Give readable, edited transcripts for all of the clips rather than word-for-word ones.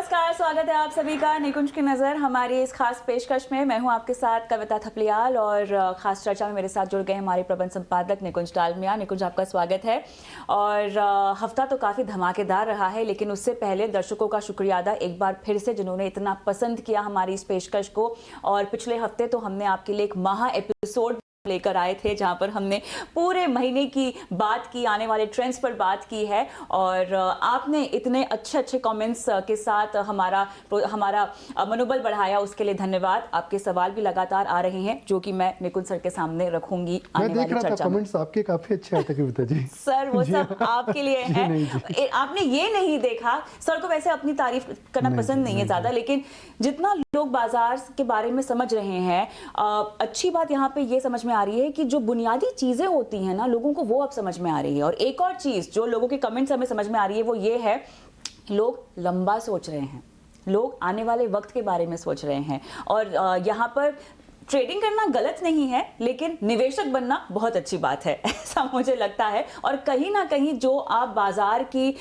नमस्कार, स्वागत है आप सभी का निकुंज की नज़र हमारी इस खास पेशकश में। मैं हूं आपके साथ कविता थपलियाल और खास चर्चा में मेरे साथ जुड़ गए हमारे प्रबंध संपादक निकुंज डालमिया। निकुंज, आपका स्वागत है। और हफ्ता तो काफ़ी धमाकेदार रहा है, लेकिन उससे पहले दर्शकों का शुक्रिया अदा एक बार फिर से, जिन्होंने इतना पसंद किया हमारी इस पेशकश को। और पिछले हफ्ते तो हमने आपके लिए एक महा एपिसोड लेकर आए थे, जहां पर हमने पूरे महीने की बात की, आने वाले ट्रेंड्स पर बात की है। और आपने इतने अच्छे अच्छे कमेंट्स के साथ हमारा मनोबल बढ़ाया, उसके लिए धन्यवाद। आपके सवाल भी लगातार आ रहे हैं, जो कि मैं निकुंज सर के सामने रखूंगी आने वाली चर्चा में। कमेंट्स आपके काफी अच्छे आते कविता जी। सर वो सब आपके लिए है। आपने ये नहीं देखा, सर को वैसे अपनी तारीफ करना पसंद नहीं है ज्यादा, लेकिन जितना लोग बाजार के बारे में समझ रहे हैं, अच्छी बात यहाँ पे ये समझ में आ रही है कि जो बुनियादी चीजें होती हैं ना, लोगों को वो अब समझ में आ रही है। और एक और चीज जो लोगों के कमेंट्स हमें समझ में आ रही है, वो ये है, लोग लंबा सोच रहे हैं, लोग आने वाले वक्त के बारे में सोच रहे हैं। और यहाँ पर ट्रेडिंग करना गलत नहीं है, लेकिन निवेशक बनना बहुत अच्छी बात है, ऐसा मुझे लगता है। और कहीं ना कहीं जो आप बाजार की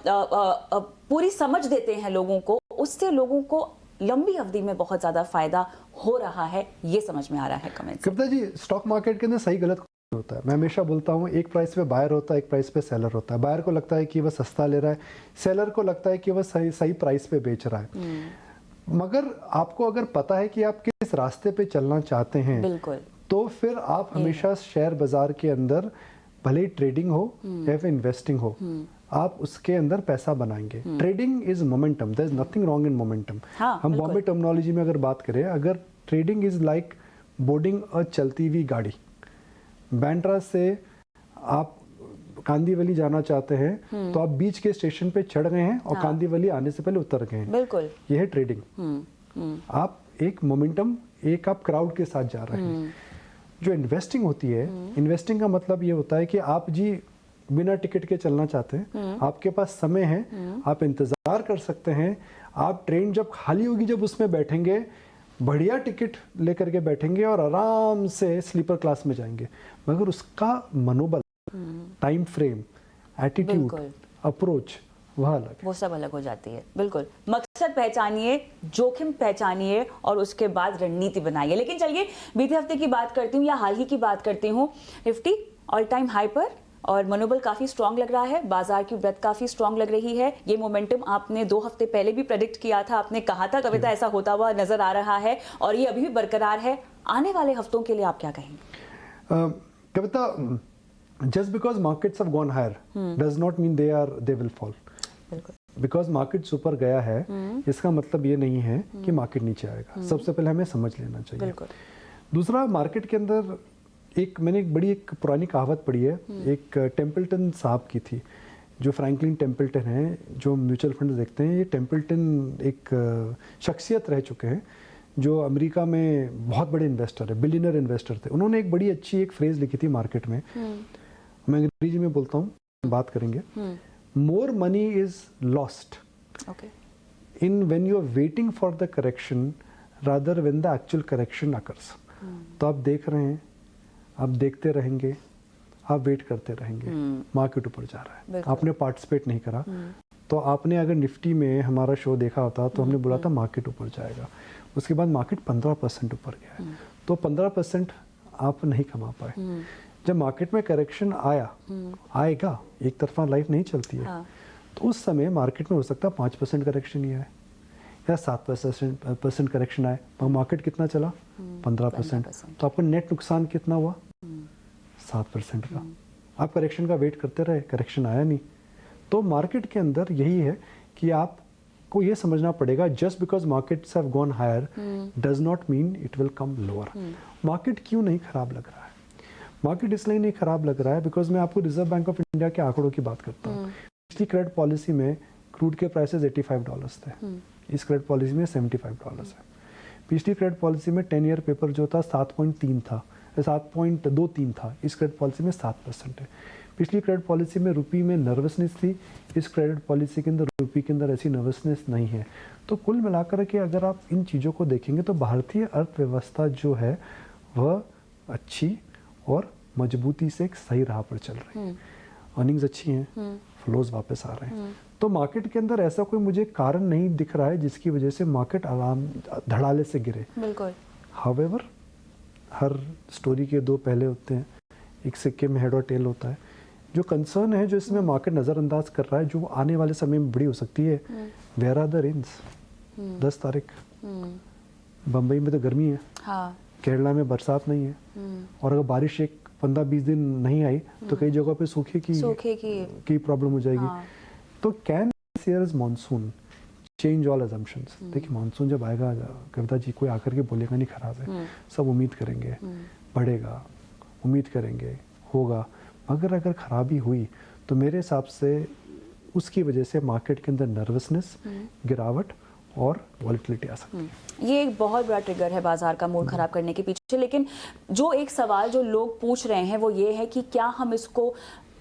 पूरी समझ देते हैं लोगों को, उससे लोगों को लंबी अवधि में बहुत ज्यादा फायदा हो रहा है, ये समझ में आ रहा है comment. Kavita ji, stock market के अंदर सही गलत होता है। मैं हमेशा बोलता हूँ, एक प्राइस पे बायर होता है, एक प्राइस पे सेलर होता है। बायर को लगता है कि वह सस्ता ले रहा है, सेलर को लगता है कि वह सही प्राइस पे बेच रहा है। मगर आपको अगर पता है कि आप किस रास्ते पे चलना चाहते हैं, बिल्कुल, तो फिर आप हमेशा शेयर बाजार के अंदर, भले ही ट्रेडिंग हो या फिर इन्वेस्टिंग हो, आप उसके अंदर पैसा बनाएंगे। Trading is momentum, there is nothing wrong in momentum. हम बॉम्बे टर्मिनोलॉजी में अगर बात करें, अगर trading is like boarding a चलती हुई गाड़ी। बैंड्रा से आप कांदीवली जाना चाहते हैं, तो आप बीच के स्टेशन पे चढ़ गए हैं और कांदीवली आने से पहले उतर गए हैं। बिल्कुल, ये है ट्रेडिंग। आप एक मोमेंटम, एक आप क्राउड के साथ जा रहे हैं। जो इन्वेस्टिंग होती है, इन्वेस्टिंग का मतलब ये होता है कि आप जी बिना टिकट के चलना चाहते हैं, आपके पास समय है, आप इंतजार कर सकते हैं। आप ट्रेन जब खाली होगी, जब उसमें बैठेंगे, बढ़िया टिकट लेकर के बैठेंगे और आराम से स्लीपर क्लास में जाएंगे। मगर उसका मनोबल, टाइम फ्रेम, एटीट्यूड, अप्रोच, वह अलग, वो सब अलग हो जाती है। बिल्कुल, मकसद पहचानिए, जोखिम पहचानिए और उसके बाद रणनीति बनाइए। लेकिन चलिए बीते हफ्ते की बात करती हूँ, या हाल ही की बात करती हूँ। निफ्टी ऑल टाइम हाई पर और मनोबल काफी स्ट्रांग लग रहा है, बाजार की ब्रेथ काफी स्ट्रांग लग रही है। ये मोमेंटम आपने 2 हफ्ते पहले भी प्रेडिक्ट किया था, आपने कहा था कविता ऐसा होता हुआ नजर आ रहा है, और ये अभी भी बरकरार है। आने वाले हफ्तों के लिए आप क्या कहेंगे? Kavita, just because markets have gone higher does not mean they will fall. Because market ऊपर गया है, इसका मतलब ये नहीं है कि मार्केट नीचे आएगा। सबसे पहले हमें समझ लेना चाहिए। दूसरा, मार्केट के अंदर मैंने एक पुरानी कहावत पढ़ी है, एक टेम्पल्टन साहब की थी, जो फ्रैंकलिन टेम्पल्टन हैं, जो म्यूचुअल फंड देखते हैं। ये टेम्पल्टन एक शख्सियत रह चुके हैं, जो अमेरिका में बहुत बड़े इन्वेस्टर है, बिलियनर इन्वेस्टर थे। उन्होंने एक बड़ी अच्छी एक फ्रेज लिखी थी मार्केट में, मैं अंग्रेजी में बोलता हूँ, बात करेंगे। More money is lost in when you are waiting for the correction rather when the actual correction occurs. तो आप देख रहे हैं, आप देखते रहेंगे, आप वेट करते रहेंगे, मार्केट ऊपर जा रहा है, आपने पार्टिसिपेट नहीं करा। तो आपने अगर निफ्टी में हमारा शो देखा होता, तो हमने बोला था मार्केट ऊपर जाएगा। उसके बाद मार्केट 15% ऊपर गया है, तो 15% आप नहीं कमा पाए। जब मार्केट में करेक्शन आएगा, एक तरफा लाइफ नहीं चलती है, तो उस समय मार्केट में हो सकता है 5% करेक्शन ही आए या 7% करेक्शन आए, पर मार्केट कितना चला? 15%। तो आपका नेट नुकसान कितना हुआ? 7% का। आप करेक्शन का वेट करते रहे, करेक्शन आया नहीं। तो मार्केट के अंदर यही है कि आपको ये समझना पड़ेगा, just because markets have gone higher does not mean it will come lower. Market क्यों नहीं खराब लग रहा है? मार्केट इसलिए नहीं खराब लग रहा है बिकॉज मैं आपको रिजर्व बैंक ऑफ इंडिया के आंकड़ों की बात करता हूँ। पिछली क्रेडिट पॉलिसी में क्रूड के प्राइसेस $85 थे, इस क्रेडिट पॉलिसी में $75 है। पिछली क्रेडिट पॉलिसी में 10 ईयर पेपर जो था 7.3 था, 7.23 था, इस क्रेडिट पॉलिसी में 7% है। पिछली क्रेडिट पॉलिसी में रुपी में नर्वसनेस थी, इस क्रेडिट पॉलिसी के अंदर रुपी के अंदर ऐसी नर्वसनेस नहीं है। तो कुल मिलाकर के अगर आप इन चीज़ों को देखेंगे, तो भारतीय अर्थव्यवस्था जो है वह अच्छी और मजबूती से एक सही राह पर चल रही है। अर्निंग्स अच्छी हैं, फ्लोज वापस आ रहे हैं। तो मार्केट के अंदर ऐसा कोई मुझे कारण नहीं दिख रहा है जिसकी वजह से मार्केट आराम धड़ाले से गिरे। बिल्कुल। हाउएवर हर स्टोरी के दो पहले होते हैं, एक सिक्के में हेड और टेल होता है। जो कंसर्न है जो इसमें मार्केट नज़रअंदाज कर रहा है, जो आने वाले समय में बड़ी हो सकती है, वेयर आर द रेन्स। 10 तारीख बम्बई में तो गर्मी है, हाँ। केरला में बरसात नहीं है, और अगर बारिश एक 15-20 दिन नहीं आई तो कई जगहों पे सूखे की प्रॉब्लम हो जाएगी। हाँ। तो can this years monsoon change all assumptions. देखिए मानसून जब आएगा, कविता जी कोई आकर के बोलेगा नहीं खराब है, सब उम्मीद करेंगे बढ़ेगा, उम्मीद करेंगे होगा, मगर अगर खराबी हुई तो मेरे हिसाब से उसकी वजह से मार्केट के अंदर नर्वसनेस, गिरावट और वॉलेटिलिटी आ सकती है। ये एक बहुत बड़ा ट्रिगर है बाजार का मूड खराब करने के पीछे। लेकिन जो एक सवाल जो लोग पूछ रहे हैं वो ये है कि क्या हम इसको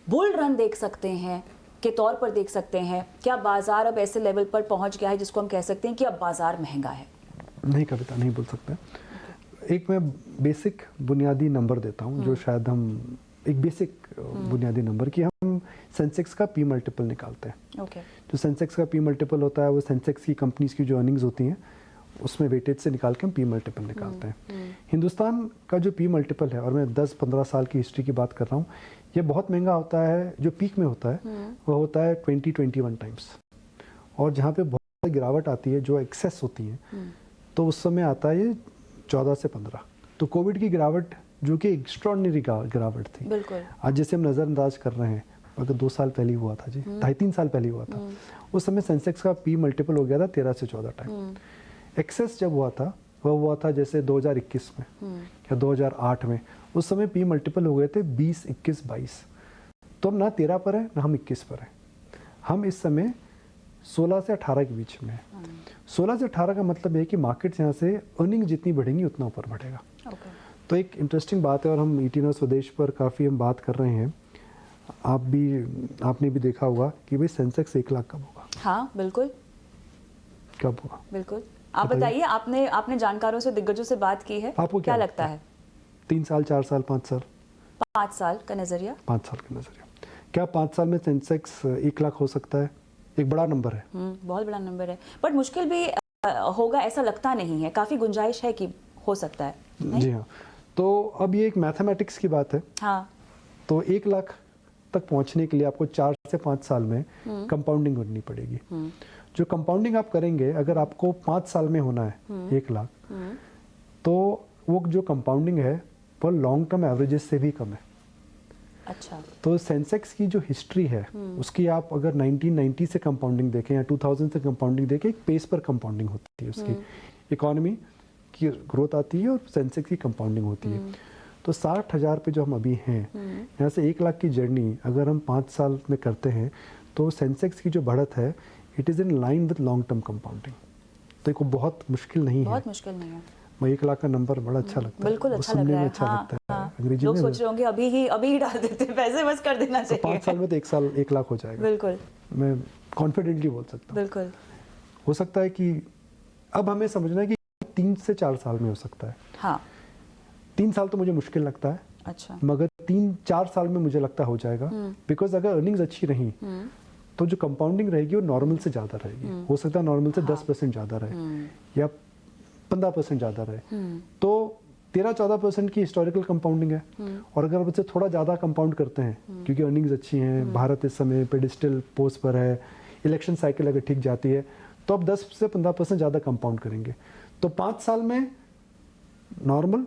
बुल रन देख सकते हैं के तौर पर देख सकते हैं? क्या बाजार अब ऐसे लेवल पर पहुंच गया है जिसको हम कह सकते हैं कि अब बाजार महंगा है? नहीं कविता, नहीं बोल सकते। एक मैं बेसिक बुनियादी नंबर देता हूँ जो शायद हम एक बेसिक बुनियादी नंबर कि हम सेंसेक्स का पी मल्टीपल निकालते हैं। ओके। जो सेंसेक्स का पी मल्टीपल होता है वो सेंसेक्स की कंपनीज की जो अर्निंग्स होती हैं उसमें वेटेज से निकाल के हम पी मल्टीपल निकालते हैं। हिंदुस्तान का जो पी मल्टीपल है, और मैं 10-15 साल की हिस्ट्री की बात कर रहा हूँ, ये बहुत महंगा होता है। जो पीक में होता है वो होता है 20-21 टाइम्स, और जहाँ पे बहुत गिरावट आती है जो एक्सेस होती है तो उस समय आता है ये 14 से 15। तो कोविड की गिरावट जो कि एक्स्ट्रॉर्डिनरी गिरावट थी, बिल्कुल आज जैसे हम नज़रअंदाज कर रहे हैं, अगर 2 साल पहले हुआ था जी, 2.5-3 साल पहले हुआ था, उस समय सेंसेक्स का पी मल्टीपल हो गया था 13 से 14 टाइम। एक्सेस जब हुआ था वह हुआ था जैसे 2021 में या 2008 में, उस समय पी मल्टीपल हो गए थे 20, 21, 22। तो हम ना 13 पर है ना हम 21 पर है, हम इस समय 16 से 18 के बीच में है। 16 से 18 का मतलब है कि मार्केट यहाँ से अर्निंग जितनी बढ़ेंगी उतना ऊपर बढ़ेगा। तो एक इंटरेस्टिंग बात है, और हम ईटी स्वदेश पर काफ़ी हम बात कर रहे हैं। आपने भी देखा होगा कि भाई सेंसेक्स 1 लाख कब होगा? हाँ बिल्कुल। कब होगा? बिल्कुल आप बताइए। आपने जानकारों से, दिग्गजों से बात की है, आपको क्या लगता है? 3 साल, 4 साल, 5 साल? 5 साल का नजरिया। 5 साल का नजरिया। क्या 5 साल में सेंसेक्स 1 लाख हो सकता है? एक बड़ा नंबर है। बहुत बड़ा नंबर है, बट मुश्किल भी होगा ऐसा लगता नहीं है। काफी गुंजाइश है कि हो सकता है। जी हाँ। तो अब ये एक मैथमेटिक्स की बात है। हाँ। तो 1 लाख तक पहुंचने के लिए आपको 4 से 5 साल में कंपाउंडिंग करनी पड़ेगी। जो कंपाउंडिंग आप करेंगे, अगर आपको 5 साल में होना है 1 लाख, तो वो जो कंपाउंडिंग है वो लॉन्ग टर्म एवरेजेस से भी कम है। अच्छा। तो सेंसेक्स की जो हिस्ट्री है उसकी आप अगर 1990 से कंपाउंडिंग देखें या 2000 से कंपाउंडिंग देखें, एक पेस पर कंपाउंडिंग होती है उसकी। इकोनॉमी की ग्रोथ आती है और सेंसेक्स की कंपाउंडिंग होती है। तो 60,000 पे जो हम अभी हैं, यहाँ से 1 लाख की जर्नी अगर हम 5 साल में करते हैं तो सेंसेक्स की जो बढ़त है it is in line with long term compounding. तो एक बहुत मुश्किल नहीं है। बहुत मुश्किल नहीं है। मैं 1 लाख का नंबर बड़ा अच्छा लगता है। बिल्कुल अच्छा लग रहा है। अच्छा लगता है। अंग्रेजी लोग में सोच रहे होंगे अभी ही डाल देते हैं पैसे, बस कर देना चाहिए। 5 साल में तो 1 लाख हो जाएगा। बिल्कुल मैं कॉन्फिडेंटली बोल सकता हूँ। बिल्कुल हो सकता है कि अब हमें समझना है कि 3 से 4 साल में हो सकता है। हाँ। 3 साल तो मुझे मुश्किल लगता है। अच्छा। मगर 3-4 साल में मुझे लगता हो जाएगा, बिकॉज अगर अर्निंग्स अच्छी रही तो जो कंपाउंडिंग रहेगी वो नॉर्मल से ज़्यादा रहेगी। हो सकता है नॉर्मल से 10% ज़्यादा रहे या 15% ज़्यादा रहे। तो 13-14% की हिस्टोरिकल कंपाउंडिंग है, और अगर उससे थोड़ा ज़्यादा कंपाउंड करते हैं क्योंकि अर्निंग्स अच्छी हैं, भारत इस समय पेडिस्टल पोस्ट पर है, इलेक्शन साइकिल अगर ठीक जाती है तो अब 10 से 15% ज़्यादा कंपाउंड करेंगे। तो 5 साल में नॉर्मल,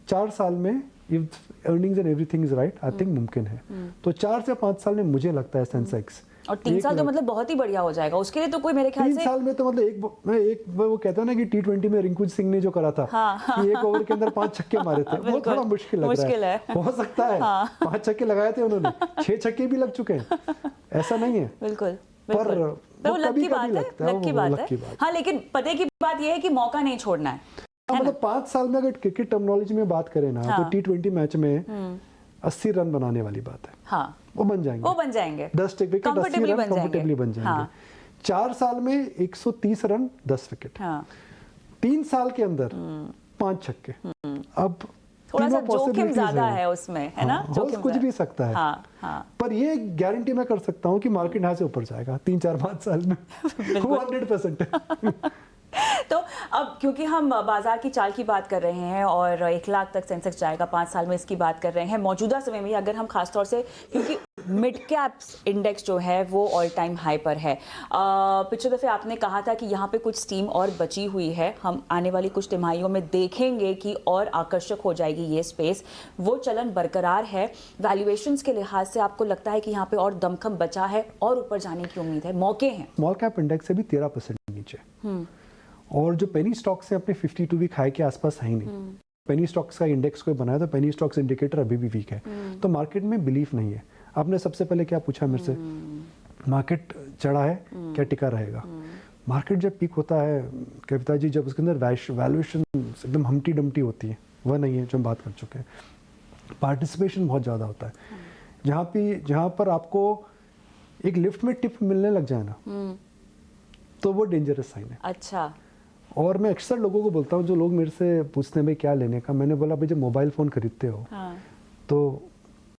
4 साल में if earnings and everything is right, I think मुमकिन है। तो 4 से 5 साल में मुझे लगता है सेंसेक्स, और 3 साल तो मतलब बहुत ही बढ़िया हो जाएगा। उसके लिए तो कोई मेरे ख्याल से 3 साल में तो मतलब वो कहता है ना कि T20 में रिंकू सिंह ने जो करा था, कि 1 ओवर के अंदर 5 छक्के मारे थे, वो थोड़ा मुश्किल लग रहा है। हो सकता है 5 छक्के लगाए थे उन्होंने, 6 छक्के भी लग चुके हैं, ऐसा नहीं है। बिल्कुल पर वो लक की बात है, लक की बात है। हाँ, लेकिन पते की बात ये है कि मौका नहीं छोड़ना है। मतलब 5 साल में अगर क्रिकेट टर्मिनोलॉजी में बात करें ना, तो T20 मैच में 80 रन बनाने वाली बात है। हाँ, वो बन जाएंगे 10 विकेट, 80 रन कंफर्टेबली बन जाएंगे। 4 साल में 130 रन, 10 विकेट। 3 साल के अंदर 5 छक्के। अब थोड़ा सा तीनों जोखिम possibilities ज्यादा हैं। है उसमें, है ना? हाँ, जोखिम कुछ भी ज्यादा। सकता है। हाँ हाँ पर ये गारंटी मैं कर सकता हूँ कि मार्केट यहाँ से ऊपर जाएगा 3-4-5 साल में। वो 100% है। तो अब क्योंकि हम बाजार की चाल की बात कर रहे हैं और 1 लाख तक सेंसेक्स जाएगा 5 साल में, इसकी बात कर रहे हैं मौजूदा समय में, अगर हम खासतौर से, क्योंकि मिड कैप्स इंडेक्स जो है वो ऑल टाइम हाई पर है। पिछले दफे आपने कहा था कि यहाँ पे कुछ स्टीम और बची हुई है, हम आने वाली कुछ तिमाहियों में देखेंगे कि और आकर्षक हो जाएगी ये स्पेस, वो चलन बरकरार है। वैल्यूएशंस के लिहाज से आपको लगता है कि यहाँ पे और दमखम बचा है और ऊपर जाने की उम्मीद है, मौके हैं? स्मॉल कैप इंडेक्स से भी 13% नीचे, और जो पेनी स्टॉक्स हैं अपने 52 वीक हाई के आसपास है ही नहीं। पेनी स्टॉक्स का इंडेक्स कोई बनाया तो पेनी स्टॉक्स इंडिकेटर अभी भी वीक है, तो मार्केट में बिलीफ नहीं है। आपने सबसे पहले क्या पूछा मेरे से, मार्केट चढ़ा है क्या टिका रहेगा? मार्केट जब पीक होता है कविता जी, जब उसके अंदर वैल्यूएशन एकदम हमटी डमटी होती है, वह नहीं है जो हम बात कर चुके हैं। पार्टिसिपेशन बहुत ज़्यादा होता है, जहाँ पर आपको एक लिफ्ट में टिप मिलने लग जाए ना, तो वो डेंजरस साइन है। अच्छा। और मैं अक्सर लोगों को बोलता हूँ, जो लोग मेरे से पूछते हैं भाई क्या लेने का, मैंने बोला भाई जब मोबाइल फ़ोन खरीदते हो हाँ। तो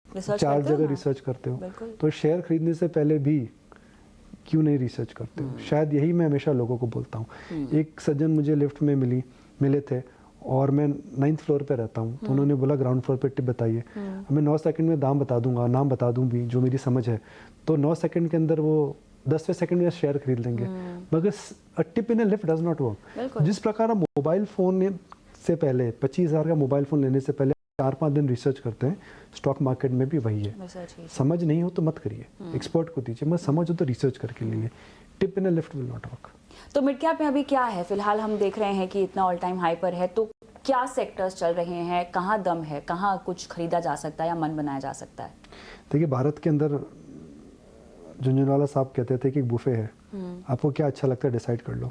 रिसर्च 4 करते हो जगह ना? रिसर्च करते हो, बिल्कुल। तो शेयर खरीदने से पहले भी क्यों नहीं रिसर्च करते हो? शायद यही मैं हमेशा लोगों को बोलता हूँ। एक सज्जन मुझे लिफ्ट में मिले थे, और मैं 9th फ्लोर पे रहता हूँ, तो उन्होंने बोला ग्राउंड फ्लोर पे टिप बताइए। मैं 9 सेकंड में दाम बता दूंगा, नाम बता दूँ भी जो मेरी समझ है, तो 9 सेकंड के अंदर वो 10वें सेकंड में शेयर खरीद लेंगे। मगर tip in lift does not work. जिस प्रकार आप मोबाइल फ़ोन से पहले 25,000 का मोबाइल फ़ोन लेने से पहले 4-5 दिन रिसर्च करते हैं, स्टॉक मार्केट में भी वही है। समझ नहीं हो तो मत करिए, एक्सपर्ट को दीजिए, मत समझ हो तो रिसर्च करके लिए। Tip in lift will not work. तो मिड कैप में अभी क्या है? फिलहाल हम देख रहे हैं कि इतना ऑल टाइम हाई पर है, तो क्या सेक्टर्स चल रहे हैं, कहाँ दम है, कहाँ कुछ खरीदा जा सकता है या मन बनाया जा सकता है? देखिए, भारत के अंदर झुंझुनवाला साहब कहते थे कि एक बुफे है, आपको क्या अच्छा लगता है डिसाइड कर लो।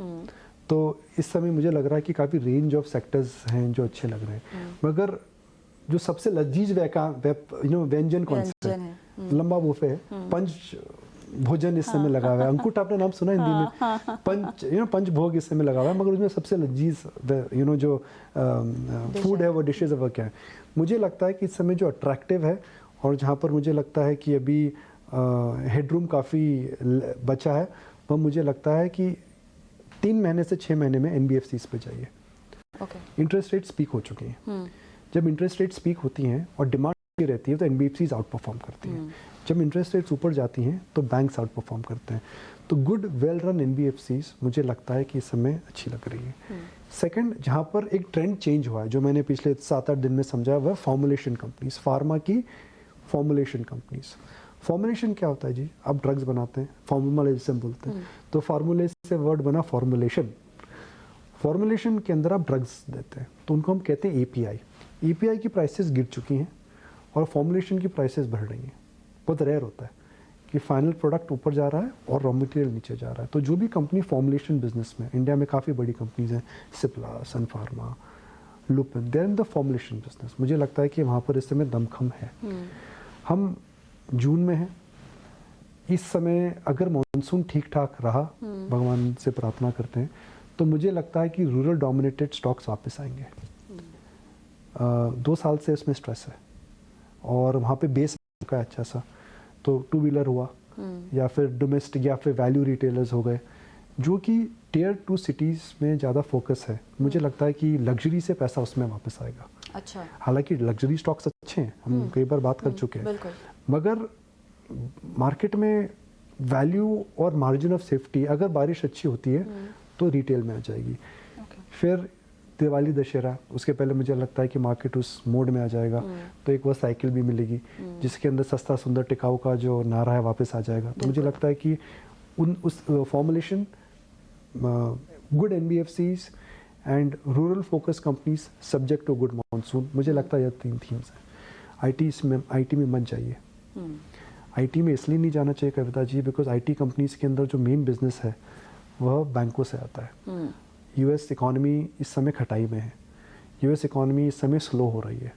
तो इस समय मुझे लग रहा है कि काफ़ी रेंज ऑफ सेक्टर्स हैं जो अच्छे लग रहे हैं, मगर जो सबसे लजीज व्यंजन कौन सा है? लंबा बुफे है, पंच भोजन इस समय लगा हुआ है। अंकुट आपने नाम सुना हिंदी में? पंच भोग इस समय लगा हुआ है, मगर उसमें सबसे लजीज जो फूड है, वो डिशेज है, वो क्या है? मुझे लगता है कि इस समय जो अट्रैक्टिव है, और जहाँ पर मुझे लगता है कि अभी हेडरूम काफ़ी बचा है, वह मुझे लगता है कि 3 महीने से 6 महीने में NBFCs पे जाइए। इंटरेस्ट रेट्स पीक हो चुकी हैं। जब इंटरेस्ट रेट्स पीक होती हैं और डिमांड रहती है तो NBFCs आउट परफॉर्म करती हैं। जब इंटरेस्ट रेट्स ऊपर जाती हैं तो बैंक्स आउट परफॉर्म करते हैं। तो गुड वेल रन NBFCs मुझे लगता है कि इस समय अच्छी लग रही है। सेकंड, जहाँ पर एक ट्रेंड चेंज हुआ है, जो मैंने पिछले 7-8 दिन में समझा, वह फॉर्मुलेशन कंपनीज, फार्मा की फॉर्मुलेशन कंपनीज। फॉर्मुलेशन क्या होता है जी? आप ड्रग्स बनाते हैं, फॉर्मूला जिसे हम बोलते हैं, तो फार्मूले से वर्ड बना फॉर्मुलेशन। फॉर्मुलेशन के अंदर आप ड्रग्स देते हैं, तो उनको हम कहते हैं API। API की प्राइसेस गिर चुकी हैं और फॉर्मुलेशन की प्राइसेस बढ़ रही हैं। बहुत रेयर होता है कि फाइनल प्रोडक्ट ऊपर जा रहा है और रॉ मटेरियल नीचे जा रहा है। तो जो भी कंपनी फॉर्मुलेशन बिजनेस में, इंडिया में काफ़ी बड़ी कंपनीज हैं, Cipla, Sun Pharma, Lupin, they are in the formulation business. मुझे लगता है कि वहाँ पर इस समय दमखम है। हम जून में हैं, इस समय अगर मॉनसून ठीक ठाक रहा, भगवान से प्रार्थना करते हैं, तो मुझे लगता है कि रूरल डोमिनेटेड स्टॉक्स वापस आएंगे। 2 साल से इसमें स्ट्रेस है और वहाँ पे बेस का अच्छा सा, तो 2 व्हीलर हुआ या फिर डोमेस्टिक या फिर वैल्यू रिटेलर्स हो गए, जो कि टियर 2 सिटीज़ में ज़्यादा फोकस है। मुझे लगता है कि लग्जरी से पैसा उसमें वापस आएगा। अच्छा। हालांकि लग्जरी स्टॉक्स अच्छे हैं, हम कई बार बात कर चुके हैं, मगर मार्केट में वैल्यू और मार्जिन ऑफ सेफ्टी, अगर बारिश अच्छी होती है तो रिटेल में आ जाएगी। फिर दिवाली, दशहरा, उसके पहले मुझे लगता है कि मार्केट उस मोड में आ जाएगा, तो एक वो साइकिल भी मिलेगी जिसके अंदर सस्ता सुंदर टिकाऊ का जो नारा है वापस आ जाएगा। तो मुझे लगता है कि उस formulation, good NBFCs and rural focus companies subject to good monsoon, मुझे लगता है ये 3 थीम्स हैं। IT में मत जाइए। IT में इसलिए नहीं जाना चाहिए Kavita ji, because IT companies के अंदर जो मेन बिजनेस है वह बैंकों से आता है। US इकॉनमी इस समय खटाई में है, US इकॉनमी इस समय स्लो हो रही है।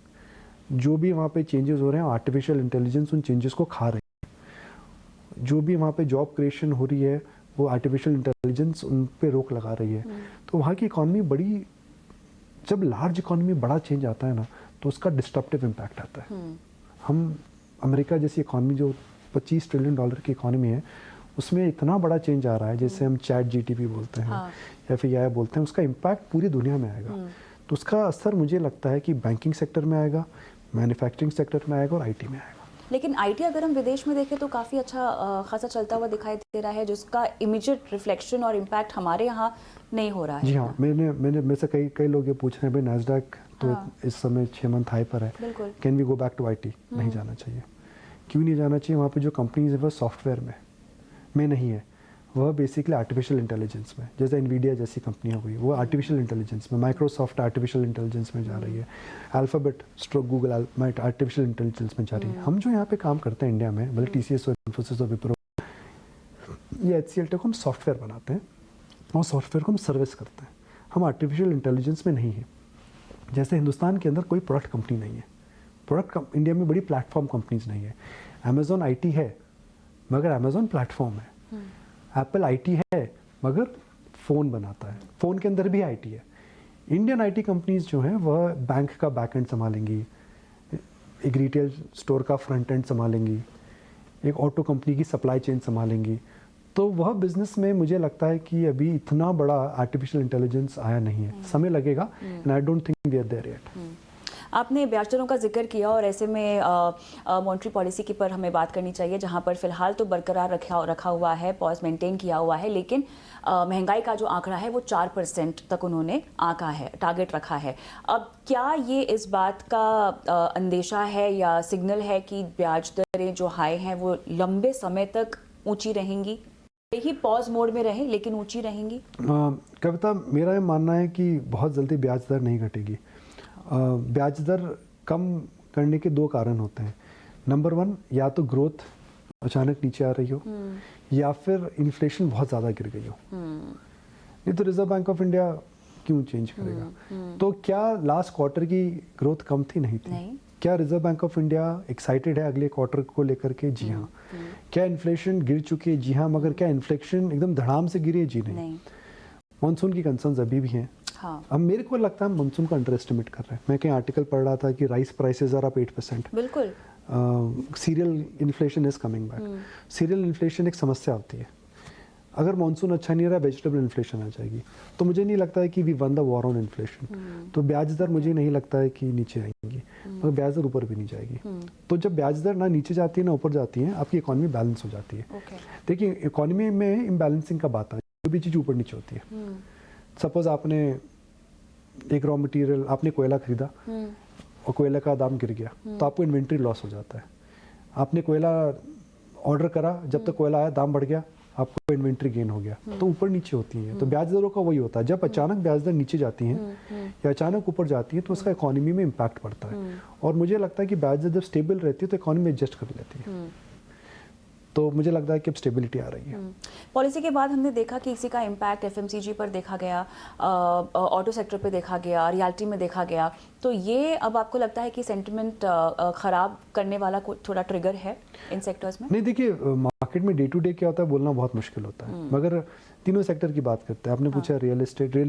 जो भी वहाँ पे चेंजेस हो रहे हैं, आर्टिफिशियल इंटेलिजेंस उन चेंजेस को खा रही है। जो भी वहाँ पे जॉब क्रिएशन हो रही है, वो आर्टिफिशियल इंटेलिजेंस उन पे रोक लगा रही है। तो वहाँ की इकॉनमी बड़ी, जब लार्ज इकॉनमी बड़ा चेंज आता है ना, तो उसका डिस्ट्रप्टिव इम्पैक्ट आता है। हम अमेरिका जैसी इकॉनमी जो $25 ट्रिलियन की इकॉनमी है, उसमें इतना बड़ा चेंज आ रहा है, जैसे हम चैट जीटीपी बोलते हैं या फिर AI बोलते हैं, उसका इम्पैक्ट पूरी दुनिया में आएगा। तो उसका असर मुझे लगता है कि बैंकिंग सेक्टर में आएगा, मैन्युफैक्चरिंग सेक्टर में आएगा और आईटी में आएगा। लेकिन आईटी अगर हम विदेश में देखें तो काफ़ी अच्छा खासा चलता हुआ दिखाई दे रहा है, जिसका इमीडिएट रिफ्लेक्शन और इम्पैक्ट हमारे यहाँ नहीं हो रहा है। जी हाँ, मेरे से कई लोग ये पूछ रहे हैं, भाई नैस्डैक तो इस समय 6 मंथ हाई पर है, can we go back to IT? नहीं जाना चाहिए। क्यों नहीं जाना चाहिए? वहाँ पे जो कंपनीज है वो सॉफ्टवेयर में नहीं है, वह बेसिकली आर्टिफिशियल इंटेलिजेंस में, जैसे एनवीडिया जैसी कंपनी हो गई, वो आर्टिफिशियल इंटेलिजेंस में, माइक्रोसॉफ्ट आर्टिफिशियल इंटेलिजेंस में जा रही है, alphabet stroke Google artificial intelligence में जा रही है। हम जो यहाँ पे काम करते हैं इंडिया में, भले TCS और इन्फोसिस और विप्रो, ये HCL टेक, हम सॉफ्टवेयर बनाते हैं और सॉफ्टवेयर को हम सर्विस करते हैं। हम आर्टिफिशियल इंटेलिजेंस में नहीं है। जैसे हिंदुस्तान के अंदर कोई प्रोडक्ट कंपनी नहीं है, इंडिया में बड़ी प्लेटफॉर्म कंपनीज नहीं है। अमेजोन IT है मगर अमेजोन प्लेटफॉर्म है, एप्पल IT है मगर फ़ोन बनाता है, फ़ोन के अंदर भी IT है। इंडियन IT कंपनीज जो हैं वह बैंक का बैक एंड संभालेंगी, एक रिटेल स्टोर का फ्रंट एंड संभालेंगी, एक ऑटो कंपनी की सप्लाई चेन संभालेंगी। तो वह बिजनेस में मुझे लगता है कि अभी इतना बड़ा आर्टिफिशियल इंटेलिजेंस आया नहीं है, समय लगेगा, and I don't think we are there yet. आपने ब्याज दरों का जिक्र किया और ऐसे में मॉनेटरी पॉलिसी की पर हमें बात करनी चाहिए, जहां पर फिलहाल तो बरकरार रखा हुआ है, पॉज मेंटेन किया हुआ है, लेकिन महंगाई का जो आंकड़ा है वो 4% तक उन्होंने आंका है, टारगेट रखा है। अब क्या ये इस बात का अंदेशा है या सिग्नल है कि ब्याज दरें जो हाई हैं वो लंबे समय तक ऊंची रहेंगी, ही पॉज मोड में रहें लेकिन ऊंची रहेंगी? कविता, मेरा ये मानना है कि बहुत जल्दी ब्याज दर नहीं घटेगी। ब्याज दर कम करने के 2 कारण होते हैं। नंबर 1, या तो ग्रोथ अचानक नीचे आ रही हो, या फिर इन्फ्लेशन बहुत ज़्यादा गिर गई हो। नहीं तो रिजर्व बैंक ऑफ इंडिया क्यों चेंज करेगा? तो क्या लास्ट क्वार्टर की ग्रोथ कम थी? नहीं थी। क्या reserve bank of India excited है अगले क्वार्टर को लेकर के? जी हाँ। क्या इन्फ्लेशन गिर चुकी है? जी हाँ। मगर क्या इन्फ्लेशन एकदम धड़ाम से गिरी है? जी नहीं। मानसून की कंसर्न्स अभी भी हैं। हाँ। अब मेरे को लगता है हम मानसून को अंडर एस्टिमेट कर रहे हैं। मैं कहीं आर्टिकल पढ़ रहा था कि राइस प्राइसेस आर अप 8%। बिल्कुल। Serial inflation is coming back. Serial inflation एक समस्या होती है। अगर मानसून अच्छा नहीं रहा, वेजिटेबल इन्फ्लेशन आ जाएगी। तो मुझे नहीं लगता है कि we won the war on inflation. तो ब्याज दर मुझे नहीं लगता है कि नीचे आएंगी, मगर ब्याज दर ऊपर भी नहीं जाएगी। तो जब ब्याज दर ना नीचे जाती है ना ऊपर जाती है, आपकी इकोनॉमी बैलेंस हो जाती है। देखिए, इकोनॉमी में इम्बैलेंसिंग का बात है, कोई भी चीज़ ऊपर नीचे होती है। सपोज आपने एक रॉ मटेरियल, आपने कोयला खरीदा और कोयला का दाम गिर गया, तो आपको इन्वेंट्री लॉस हो जाता है। आपने कोयला ऑर्डर करा, जब तक कोयला आया दाम बढ़ गया, आपको इन्वेंट्री गेन हो गया। तो ऊपर नीचे होती हैं। तो ब्याज दरों का वही होता है, जब अचानक ब्याज दर नीचे जाती हैं या अचानक ऊपर जाती है तो उसका इकोनॉमी में इम्पैक्ट पड़ता है। और मुझे लगता है कि ब्याज दर जब स्टेबल रहती है तो इकोनॉमी एडजस्ट कर लेती है। तो मुझे लगता है कि अब स्टेबिलिटी आ रही है। पॉलिसी के बाद हमने देखा कि इसी का इम्पैक्ट FMCG पर देखा गया, ऑटो सेक्टर पे देखा गया, रियल्टी में देखा गया। तो ये अब आपको लगता है कि सेंटिमेंट खराब करने वाला थोड़ा ट्रिगर है इन सेक्टर्स में? नहीं, देखिए, मार्केट में डे टू डे क्या होता है बोलना बहुत मुश्किल होता है, मगर तीनों सेक्टर की बात करते हैं। आपने पूछा रियल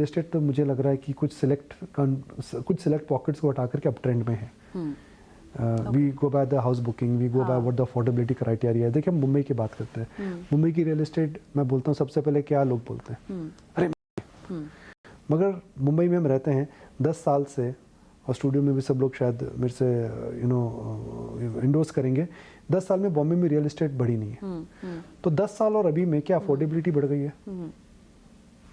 एस्टेट तो मुझे लग रहा है कि कुछ सिलेक्ट पॉकेट्स को हटा करके अब ट्रेंड में है। We go by the house booking, we go by what the affordability criteria है। देखिए, हम मुंबई की बात करते हैं। मुंबई की रियल एस्टेट, मैं बोलता हूँ सबसे पहले क्या लोग बोलते हैं, अरे मगर मुंबई में हम रहते हैं 10 साल से, और स्टूडियो में भी सब लोग शायद मेरे से इंडोर्स करेंगे, 10 साल में बॉम्बे में रियल एस्टेट बढ़ी नहीं है। तो 10 साल और अभी में क्या अफोर्डेबिलिटी बढ़ गई है?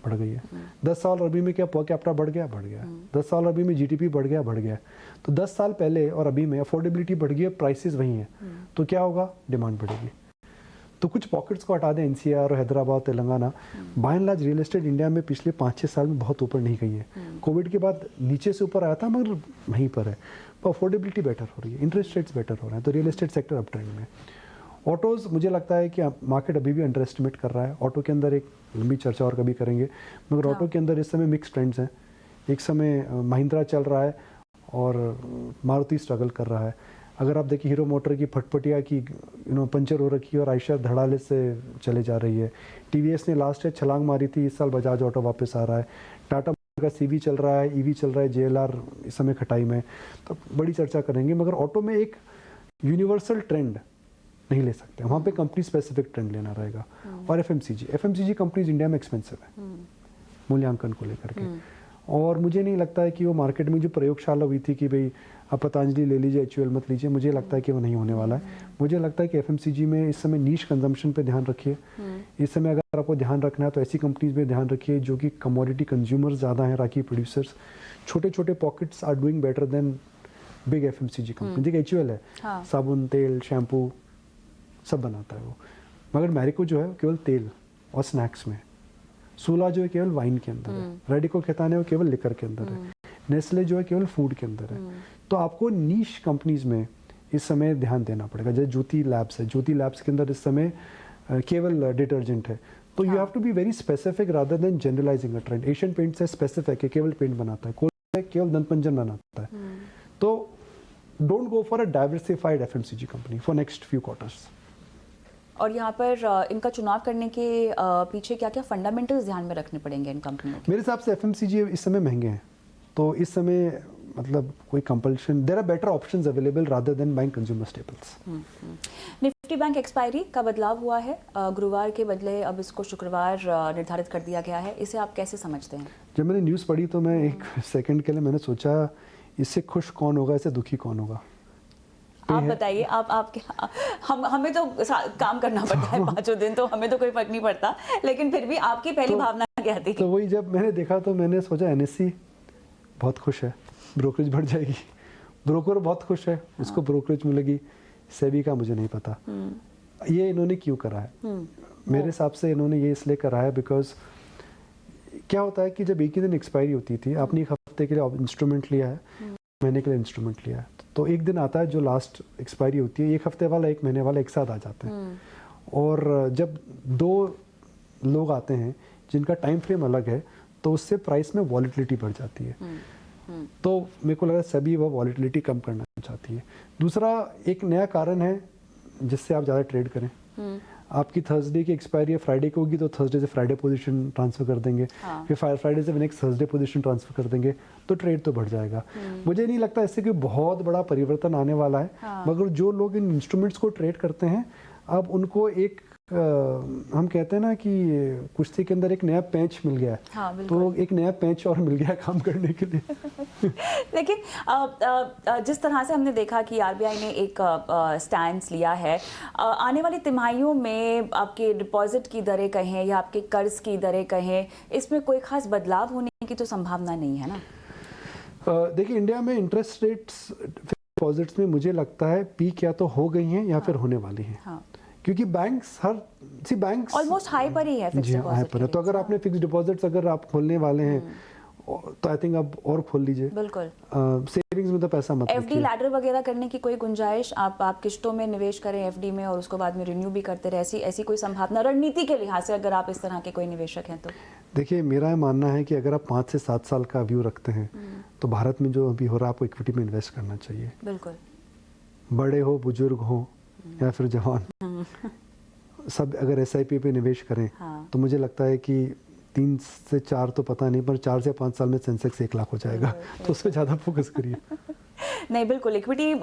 बढ़ गई है। 10 साल और अभी में क्या पर कैपिटा बढ़ गया? बढ़ गया। 10 साल अभी में GDP बढ़ गया? बढ़ गया। तो 10 साल पहले और अभी में अफोर्डेबिलिटी बढ़ गई है, प्राइसेस वही हैं। तो क्या होगा? डिमांड बढ़ेगी। तो कुछ पॉकेट्स को हटा दें, NCR और Hyderabad, Telangana, by and large real estate India में पिछले 5-6 साल में बहुत ऊपर नहीं गई है। कोविड के बाद नीचे से ऊपर आया था मगर वहीं पर है। तो अफोर्डेबिलिटी बेटर हो रही है, इंटरेस्ट रेट्स बेटर हो रहे हैं, तो real estate sector up trend में। ऑटोज़, मुझे लगता है कि मार्केट अभी भी अंडर एस्टिमेट कर रहा है। ऑटो के अंदर एक लंबी चर्चा और कभी करेंगे, मगर ऑटो के अंदर इस समय मिक्स ट्रेंड्स हैं। एक समय महिंद्रा चल रहा है और मारुति स्ट्रगल कर रहा है। अगर आप देखिए, हीरो मोटर की फटफटिया की पंचर हो रखी है और आयशर धड़ाले से चले जा रही है। TVS ने लास्ट ईयर छलांग मारी थी, इस साल बजाज ऑटो वापस आ रहा है। टाटा का सीवी चल रहा है, ईवी चल रहा है, जेएलआर इस समय खटाई में, तो बड़ी चर्चा करेंगे। मगर ऑटो में एक यूनिवर्सल ट्रेंड नहीं ले सकते, वहाँ पे कंपनी स्पेसिफिक ट्रेंड लेना रहेगा। और एफएमसीजी कंपनीज इंडिया में एक्सपेंसिव है मूल्यांकन को लेकर के, और मुझे नहीं लगता है कि वो मार्केट में जो प्रयोगशाला हुई थी कि भाई आप पतंजलि ले लीजिए, एचयूएल मत लीजिए, मुझे लगता है कि वो नहीं होने वाला है। मुझे लगता है कि एफएमसीजी में इस समय नीश कंजम्पशन पे ध्यान रखिए। इस समय अगर आपको ध्यान रखना है तो ऐसी कंपनीज में ध्यान रखिए जो कि कमोडिटी कंज्यूमर्स ज़्यादा हैं, राखी प्रोड्यूसर्स। छोटे छोटे pockets are doing better than big FMCG company. देखिए एचयूएल है, हाँ। साबुन, तेल, शैम्पू सब बनाता है वो, मगर मैरिको जो है केवल तेल और स्नैक्स में, सूला जो है केवल वाइन के अंदर है, रेडिको खैतान है वो केवल लिकर के अंदर है, नेस्ले जो है केवल फूड के अंदर है। तो आपको नीश कंपनीज में इस समय ध्यान देना पड़ेगा। जैसे ज्योति लैब्स है, ज्योति लैब्स के अंदर इस समय केवल डिटर्जेंट है, तो you have to be very specific rather than generalising a trend. Asian Paints है स्पेसिफिक है, केवल पेंट बनाता है, कोल केवल दंतमंजन बनाता है। तो don't go for a diversified FMCG company for next few quarters. और यहाँ पर इनका चुनाव करने के पीछे क्या क्या फंडामेंटल्स ध्यान में रखने पड़ेंगे इन कंपनियों के? मेरे हिसाब से एफएमसीजी इस समय महंगे हैं, तो इस समय मतलब कोई compulsion, there are better options available rather than buying consumer staples. Nifty bank expiry का बदलाव हुआ है, गुरुवार के बदले अब इसको शुक्रवार निर्धारित कर दिया गया है, इसे आप कैसे समझते हैं? जब मैंने न्यूज़ पढ़ी तो मैं एक सेकंड के लिए मैंने सोचा इससे खुश कौन होगा, इससे दुखी कौन होगा। आप बताइए, हमें तो काम करना पड़ता है 5 दिन, तो हमें तो कोई फर्क नहीं पड़ता, लेकिन फिर भी आपकी पहली भावना क्या थी? तो वही जब मैंने देखा तो मैंने सोचा एनएससी बहुत खुश है, ब्रोकरेज बढ़ जाएगी, ब्रोकर बहुत खुश है, उसको ब्रोकरेज मिलेगी। सेबी का मुझे नहीं पता ये इन्होंने क्यों करा है। मेरे हिसाब से इन्होंने ये इसलिए करा है बिकॉज क्या होता है कि जब एक ही दिन एक्सपायरी होती थी, आपने एक हफ्ते के लिए इंस्ट्रूमेंट लिया है, महीने के लिए इंस्ट्रूमेंट लिया है, तो एक दिन आता है जो लास्ट एक्सपायरी होती है, एक हफ्ते वाला एक महीने वाला एक साथ आ जाते हैं। और जब 2 लोग आते हैं जिनका टाइम फ्रेम अलग है, तो उससे प्राइस में वॉलिटिलिटी बढ़ जाती है। तो मेरे को लगा सभी वह वॉलिटिलिटी कम करना चाहती है। दूसरा एक नया कारण है जिससे आप ज़्यादा ट्रेड करें। आपकी थर्सडे की एक्सपायरी है फ्राइडे को होगी, तो थर्सडे से फ्राइडे पोजीशन ट्रांसफर कर देंगे, फिर फ्राइडे से नेक्स्ट थर्सडे पोजीशन ट्रांसफर कर देंगे, तो ट्रेड तो बढ़ जाएगा। मुझे नहीं लगता इससे कोई बहुत बड़ा परिवर्तन आने वाला है, मगर जो लोग इन इंस्ट्रूमेंट्स को ट्रेड करते हैं, अब उनको एक हम कहते हैं ना कि कुश्ती के अंदर एक नया पैंच मिल गया है, तो एक नया पैंच और मिल गया काम करने के लिए। लेकिन जिस तरह से हमने देखा कि आरबीआई ने एक स्टैंड लिया है, आने वाली तिमाहियों में आपके डिपॉजिट की दरें कहें या आपके कर्ज की दरें कहें, इसमें कोई खास बदलाव होने की तो संभावना नहीं है ना? देखिए इंडिया में इंटरेस्ट रेट्स डिपॉजिट्स में मुझे लगता है पीक या तो हो गई हैं या फिर होने वाली हैं। क्योंकि बैंक्स बैंक्स ऑलमोस्ट हाई पर ही है फिक्स्ड डिपॉजिट, हाई पर है। तो अगर आपने फिक्स्ड डिपॉजिट्स अगर आप खोलने वाले हैं तो आई थिंक आप और खोल लीजिए। बिल्कुल। सेविंग्स में तो पैसा मत रखिए। एफडी लैडर वगैरह करने की कोई गुंजाइश, आप किश्तों में निवेश करें एफडी में और उसको बाद में रिन्यू भी करते रहे, ऐसी कोई संभावना रणनीति के लिहाज से अगर आप इस तरह के कोई निवेशक हैं तो? देखिए मेरा मानना है कि अगर आप 5 से 7 साल का व्यू रखते हैं तो भारत में जो अभी हो रहा है आपको इक्विटी में इन्वेस्ट करना चाहिए। बिल्कुल। बड़े हो, बुजुर्ग हो या फिर जवान, सब अगर एसआईपी पे निवेश करें तो मुझे लगता है कि 3 से 4 तो पता नहीं, पर 4 से 5 साल में सेंसेक्स 1 लाख हो जाएगा, तो उस पर ज़्यादा फोकस करिए। नहीं बिल्कुल, इक्विटी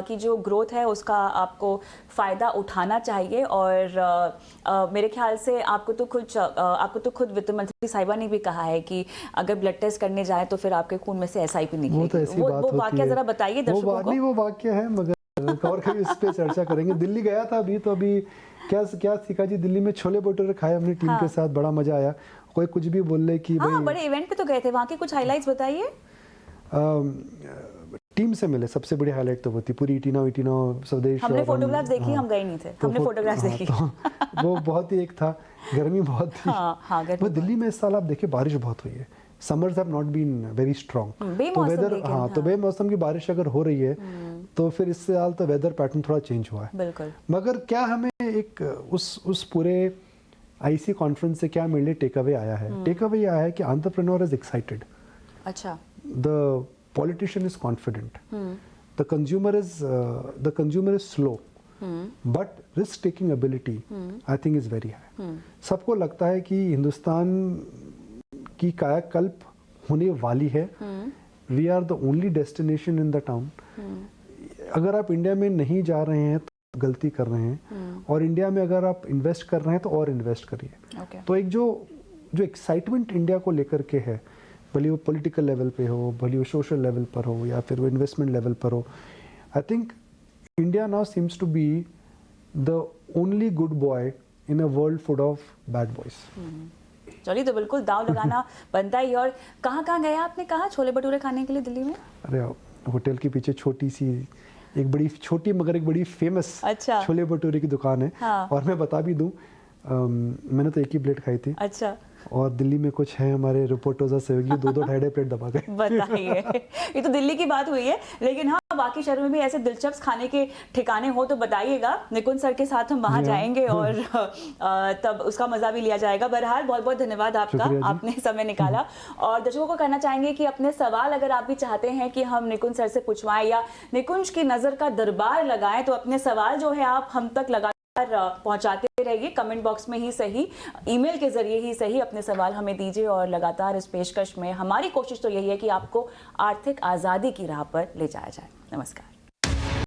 की जो ग्रोथ है उसका आपको फ़ायदा उठाना चाहिए। और मेरे ख्याल से आपको तो खुद वित्त मंत्री साहिबा ने भी कहा है कि अगर ब्लड टेस्ट करने जाए तो फिर आपके खून में से एसआईपी निकलेगी। वो तो ऐसी बात होती है। वो वाक्य जरा बताइए दर्शकों को। वो वाक्य है, मगर और कभी इस पे चर्चा करेंगे। दिल्ली गया था अभी, तो अभी क्या सीखा जी, दिल्ली में छोले भटूरे खाए अपनी टीम के साथ, बड़ा मजा आया। कोई कुछ भी बोल ले कि भाई बड़े इवेंट पे तो गए थे, वहाँ के कुछ हाइलाइट्स बताइए। टीम से मिले, सबसे बड़ी हाईलाइट तो वो थी पूरी इटिनो स्वदेश। हमने फोटोग्राफ्स देखी, हम गए नहीं थे, हमने फोटोग्राफ्स देखी। तो वो बहुत ही एक था, गर्मी बहुत थी। वो दिल्ली में इस साल आप देखिए बारिश बहुत हुई है, summers have not been very strong, तो वेदर तो बेमौसम की बारिश अगर हो रही है तो फिर इस साल तो वेदर पैटर्न थोड़ा चेंज हुआ है। बिल्कुल। मगर क्या हमें एक उस पूरे आईसी कॉन्फ्रेंस से क्या मेरे लिए टेक अवे आया है? टेक अवे आया है कि एंटरप्रेन्योर इज एक्साइटेड, अच्छा, the politician is confident, the consumer is slow, but risk taking ability I think is very high. सबको लगता है कि हिंदुस्तान की कायाकल्प होने वाली है। We are the only destination in the town. अगर आप इंडिया में नहीं जा रहे हैं तो गलती कर रहे हैं, और इंडिया में अगर आप इन्वेस्ट कर रहे हैं तो और इन्वेस्ट करिए। तो एक जो एक्साइटमेंट इंडिया को लेकर के है, भले वो पॉलिटिकल लेवल पे हो, भले वो सोशल लेवल पर हो, या फिर वो इन्वेस्टमेंट लेवल पर हो, I think India now seems to be the only good boy in a world full of bad boys. चलिए, तो बिल्कुल दाव लगाना बनता ही। और कहाँ गया आपने कहा छोले भटूरे खाने के लिए दिल्ली में? अरे होटल के पीछे छोटी सी एक बड़ी छोटी मगर एक बड़ी फेमस अच्छा। छोले भटूरे की दुकान है। हाँ। और मैं बता भी दूं, मैंने तो एक ही प्लेट खाई थी। अच्छा। और दिल्ली में कुछ है हमारे रिपोर्टर्स सहयोगी, 2-2 ढाई प्लेट दबा गए। बताइए, ये तो दिल्ली की बात हुई है, लेकिन हाँ बाकी शहरों में भी ऐसे दिलचस्प खाने के ठिकाने हो तो बताइएगा। निकुंज सर के साथ हम वहाँ जाएंगे और तब उसका मजा भी लिया जाएगा। बहरहाल बहुत बहुत धन्यवाद आपका, आपने समय निकाला। और दर्शकों को कहना चाहेंगे कि अपने सवाल अगर आप भी चाहते हैं कि हम निकुंज सर से पूछवाएं या निकुंज की नजर का दरबार लगाएं, तो अपने सवाल जो है आप हम तक लगा पहुंचाते रहिए। कमेंट बॉक्स में ही सही, ईमेल के जरिए ही सही, अपने सवाल हमें दीजिए। और लगातार इस पेशकश में हमारी कोशिश तो यही है कि आपको आर्थिक आज़ादी की राह पर ले जाया जाए। नमस्कार।